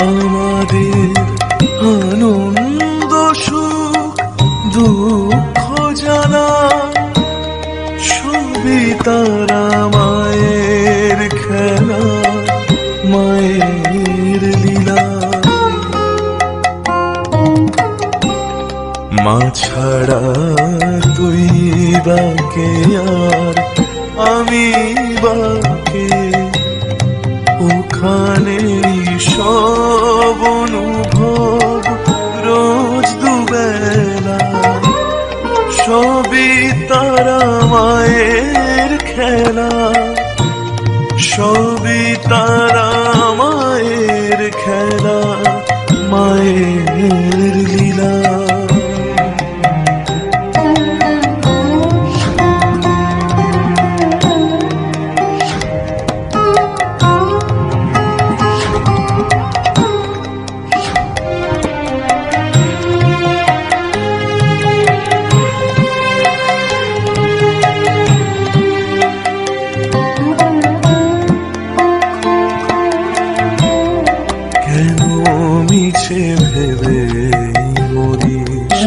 আমাদের আনন্দ সুখ দুঃখ জানা সবই তারা মায়ের খেলা, মায়ের লীলা। মা ছাড়া তুই বাকে আর আমি বাকে, ওখানে সব অনুভব রোজ দুবেলা সবই তারা মায়ের খেলা, সবই তারা মায়ের খেলা, মায়ের লীলা। মিছে ভেবে মরিস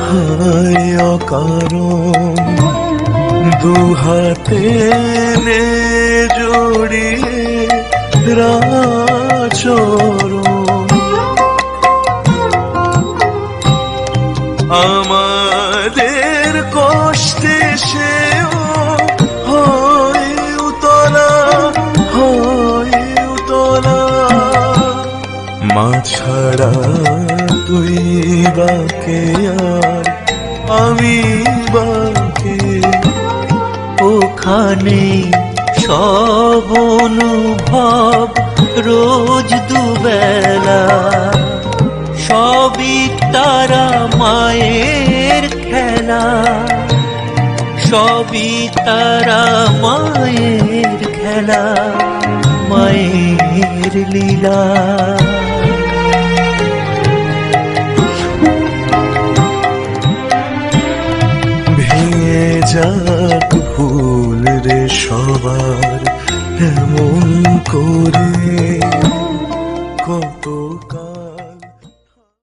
হায় অকারণ, দুহাতে নে জড়িয়ে রাচরণ। আমাদের কষ্টে সেও হয় উতলা, হয় উতলা। মা ছাড়া তুই বাকে আর আমি বাকে, ওখানে সব অনুভব রোজ দুবেলা সবই তারা মায়ের খেলা, সবই তারা মায়ের খেলা, মায়ের লীলা। ভেঙে যাক ভুল রে সবার এমন করে,